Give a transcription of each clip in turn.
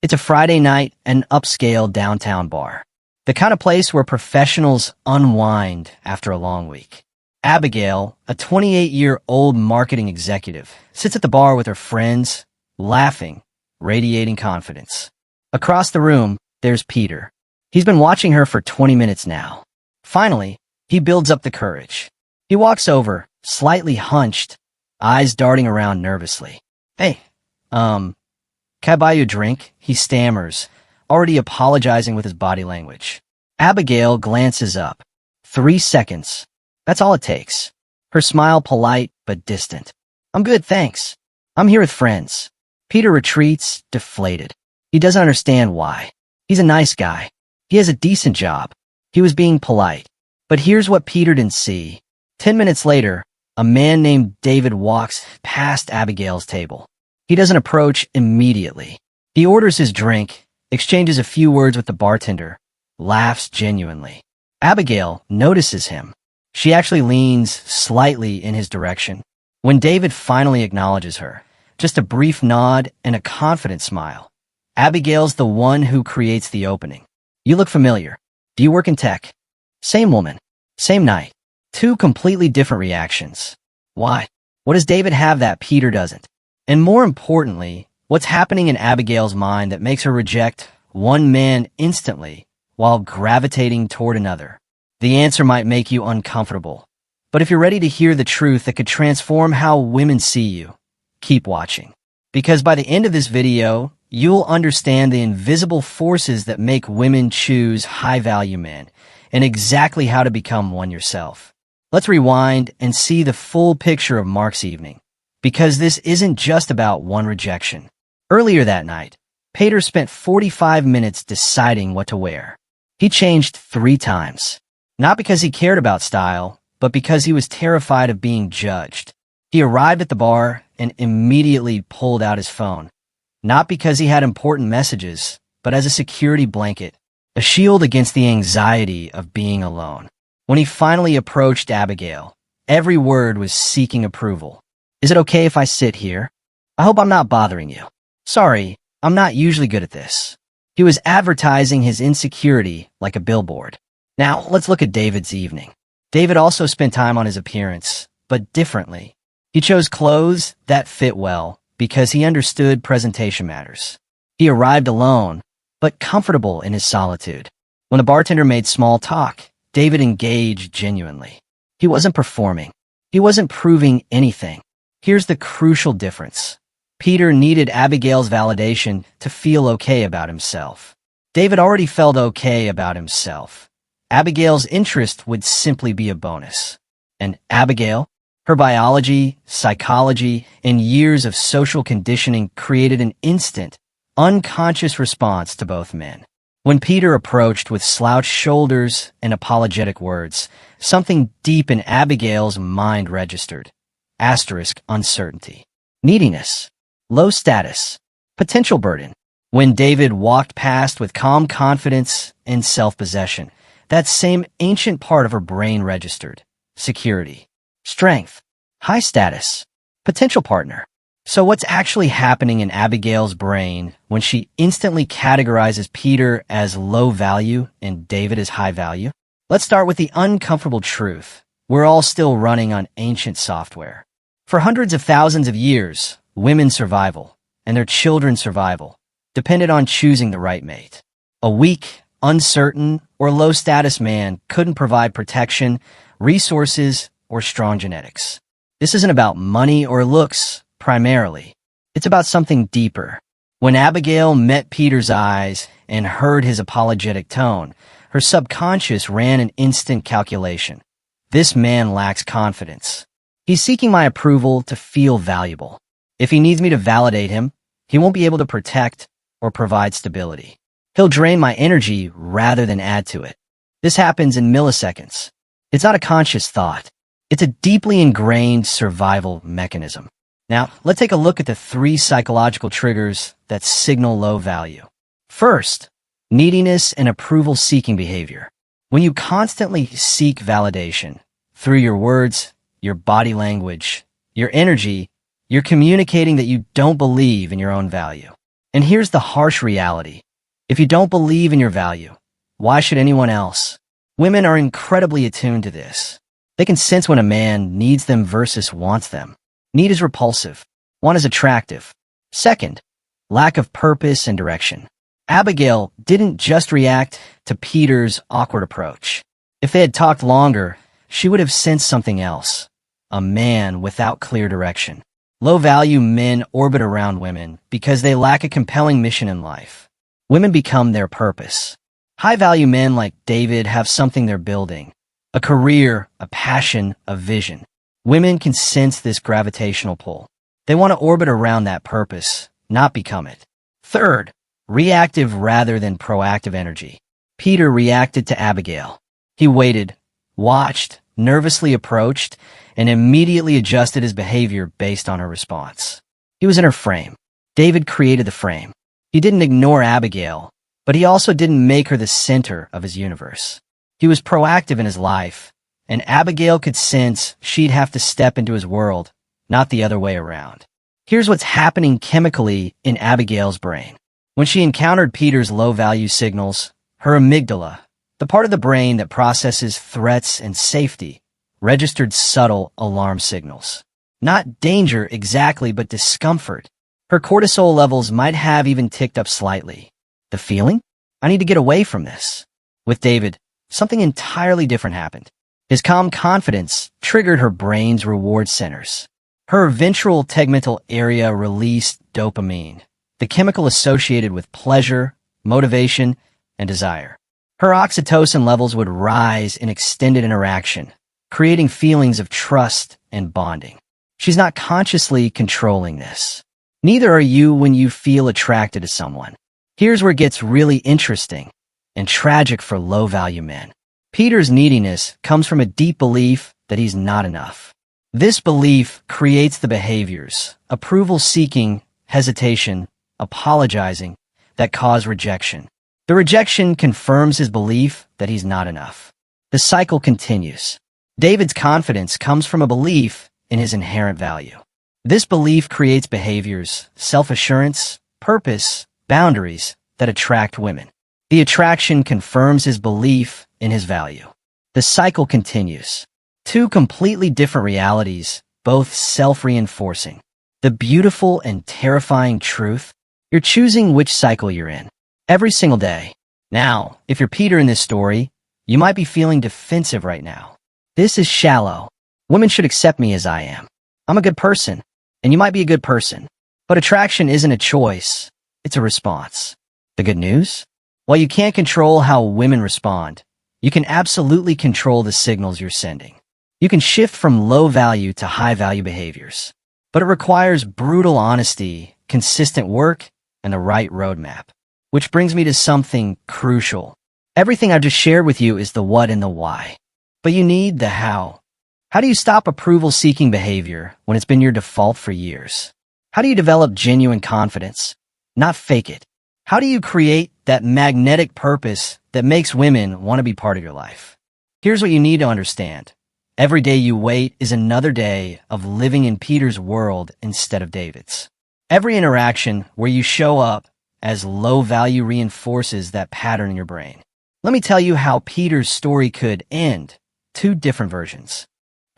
It's a Friday night at an upscale downtown bar. The kind of place where professionals unwind after a long week. Abigail, a 28-year-old marketing executive, sits at the bar with her friends, laughing, radiating confidence. Across the room, there's Peter. He's been watching her for 20 minutes now. Finally, he builds up the courage. He walks over, slightly hunched, eyes darting around nervously. Hey, can I buy you a drink? He stammers, already apologizing with his body language. Abigail glances up. 3 seconds. That's all it takes. Her smile polite but distant. I'm good, thanks. I'm here with friends. Peter retreats, deflated. He doesn't understand why. He's a nice guy. He has a decent job. He was being polite. But here's what Peter didn't see. 10 minutes later, a man named David walks past Abigail's table. He doesn't approach immediately. He orders his drink, exchanges a few words with the bartender, laughs genuinely. Abigail notices him. She actually leans slightly in his direction. When David finally acknowledges her, just a brief nod and a confident smile. Abigail's the one who creates the opening. You look familiar. Do you work in tech? Same woman. Same night. 2 completely different reactions. Why? What does David have that Peter doesn't? And more importantly, what's happening in Abigail's mind that makes her reject one man instantly while gravitating toward another? The answer might make you uncomfortable. But if you're ready to hear the truth that could transform how women see you, keep watching. Because by the end of this video, you'll understand the invisible forces that make women choose high-value men and exactly how to become one yourself. Let's rewind and see the full picture of Mark's evening. Because this isn't just about one rejection. Earlier that night, Peter spent 45 minutes deciding what to wear. He changed 3 times. Not because he cared about style, but because he was terrified of being judged. He arrived at the bar and immediately pulled out his phone. Not because he had important messages, but as a security blanket, a shield against the anxiety of being alone. When he finally approached Abigail, every word was seeking approval. Is it okay if I sit here? I hope I'm not bothering you. Sorry, I'm not usually good at this. He was advertising his insecurity like a billboard. Now, let's look at David's evening. David also spent time on his appearance, but differently. He chose clothes that fit well because he understood presentation matters. He arrived alone, but comfortable in his solitude. When the bartender made small talk, David engaged genuinely. He wasn't performing. He wasn't proving anything. Here's the crucial difference. Peter needed Abigail's validation to feel okay about himself. David already felt okay about himself. Abigail's interest would simply be a bonus. And Abigail, her biology, psychology, and years of social conditioning created an instant, unconscious response to both men. When Peter approached with slouched shoulders and apologetic words, something deep in Abigail's mind registered. Uncertainty. Neediness. Low status. Potential burden. When David walked past with calm confidence and self-possession, that same ancient part of her brain registered. Security. Strength. High status. Potential partner. So what's actually happening in Abigail's brain when she instantly categorizes Peter as low value and David as high value? Let's start with the uncomfortable truth. We're all still running on ancient software. For hundreds of thousands of years, women's survival and their children's survival depended on choosing the right mate. A weak, uncertain, or low-status man couldn't provide protection, resources, or strong genetics. This isn't about money or looks, primarily. It's about something deeper. When Abigail met Peter's eyes and heard his apologetic tone, her subconscious ran an instant calculation. This man lacks confidence. He's seeking my approval to feel valuable. If he needs me to validate him, he won't be able to protect or provide stability. He'll drain my energy rather than add to it. This happens in milliseconds. It's not a conscious thought. It's a deeply ingrained survival mechanism. Now, let's take a look at the 3 psychological triggers that signal low value. First, neediness and approval-seeking behavior. When you constantly seek validation through your words, your body language, your energy, you're communicating that you don't believe in your own value. And here's the harsh reality. If you don't believe in your value, why should anyone else? Women are incredibly attuned to this. They can sense when a man needs them versus wants them. Need is repulsive. Want is attractive. Second, lack of purpose and direction. Abigail didn't just react to Peter's awkward approach. If they had talked longer, she would have sensed something else. A man without clear direction. Low-value men orbit around women because they lack a compelling mission in life. Women become their purpose. High-value men like David have something they're building. A career, a passion, a vision. Women can sense this gravitational pull. They want to orbit around that purpose, not become it. Third, reactive rather than proactive energy. Peter reacted to Abigail. He waited, watched, nervously approached, and immediately adjusted his behavior based on her response. He was in her frame. David created the frame. He didn't ignore Abigail, but he also didn't make her the center of his universe. He was proactive in his life, and Abigail could sense she'd have to step into his world, not the other way around. Here's what's happening chemically in Abigail's brain. When she encountered Peter's low-value signals, her amygdala, the part of the brain that processes threats and safety, registered subtle alarm signals. Not danger exactly, but discomfort. Her cortisol levels might have even ticked up slightly. The feeling? I need to get away from this. With David, something entirely different happened. His calm confidence triggered her brain's reward centers. Her ventral tegmental area released dopamine, the chemical associated with pleasure, motivation, and desire. Her oxytocin levels would rise in extended interaction, creating feelings of trust and bonding. She's not consciously controlling this. Neither are you when you feel attracted to someone. Here's where it gets really interesting and tragic for low-value men. Peter's neediness comes from a deep belief that he's not enough. This belief creates the behaviors, approval-seeking, hesitation, apologizing, that cause rejection. The rejection confirms his belief that he's not enough. The cycle continues. David's confidence comes from a belief in his inherent value. This belief creates behaviors, self-assurance, purpose, boundaries that attract women. The attraction confirms his belief in his value. The cycle continues. Two completely different realities, both self-reinforcing. The beautiful and terrifying truth, you're choosing which cycle you're in. Every single day. Now, if you're Peter in this story, you might be feeling defensive right now. This is shallow. Women should accept me as I am. I'm a good person, and you might be a good person. But attraction isn't a choice, it's a response. The good news? While you can't control how women respond, you can absolutely control the signals you're sending. You can shift from low-value to high-value behaviors. But it requires brutal honesty, consistent work, and the right roadmap. Which brings me to something crucial. Everything I've just shared with you is the what and the why. But you need the how. How do you stop approval-seeking behavior when it's been your default for years? How do you develop genuine confidence? Not fake it. How do you create that magnetic purpose that makes women want to be part of your life? Here's what you need to understand. Every day you wait is another day of living in Peter's world instead of David's. Every interaction where you show up as low value reinforces that pattern in your brain. Let me tell you how Peter's story could end. Two different versions.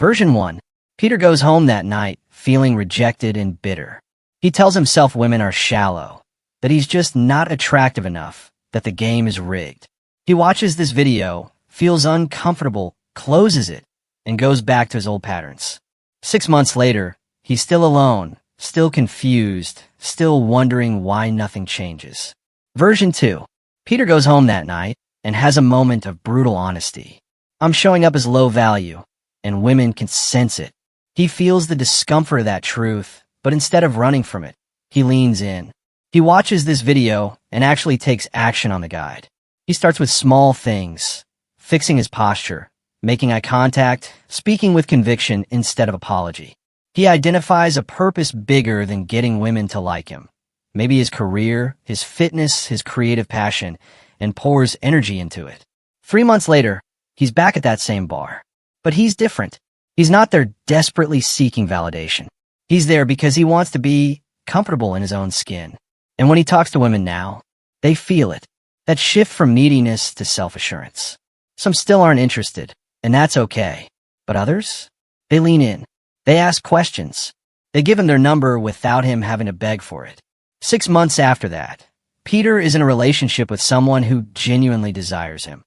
Version 1. Peter goes home that night feeling rejected and bitter. He tells himself women are shallow, that he's just not attractive enough, that the game is rigged. He watches this video, feels uncomfortable, closes it, and goes back to his old patterns. 6 months later, he's still alone, still confused, still wondering why nothing changes. Version 2. Peter goes home that night and has a moment of brutal honesty. I'm showing up as low value, and women can sense it. He feels the discomfort of that truth, but instead of running from it, he leans in. He watches this video and actually takes action on the guide. He starts with small things, fixing his posture, making eye contact, speaking with conviction instead of apology. He identifies a purpose bigger than getting women to like him. Maybe his career, his fitness, his creative passion, and pours energy into it. 3 months later, he's back at that same bar. But he's different. He's not there desperately seeking validation. He's there because he wants to be comfortable in his own skin. And when he talks to women now, they feel it. That shift from neediness to self-assurance. Some still aren't interested, and that's okay. But others? They lean in. They ask questions. They give him their number without him having to beg for it. 6 months after that, Peter is in a relationship with someone who genuinely desires him.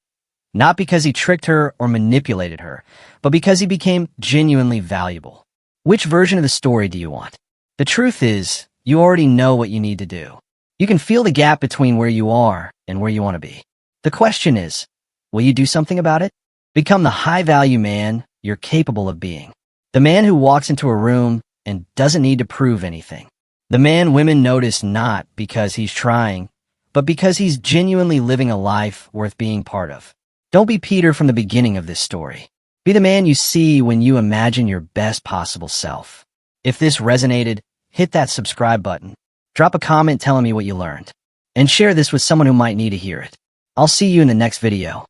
Not because he tricked her or manipulated her, but because he became genuinely valuable. Which version of the story do you want? The truth is, you already know what you need to do. You can feel the gap between where you are and where you want to be. The question is, will you do something about it? Become the high-value man you're capable of being. The man who walks into a room and doesn't need to prove anything. The man women notice not because he's trying, but because he's genuinely living a life worth being part of. Don't be Peter from the beginning of this story. Be the man you see when you imagine your best possible self. If this resonated, hit that subscribe button. Drop a comment telling me what you learned. And share this with someone who might need to hear it. I'll see you in the next video.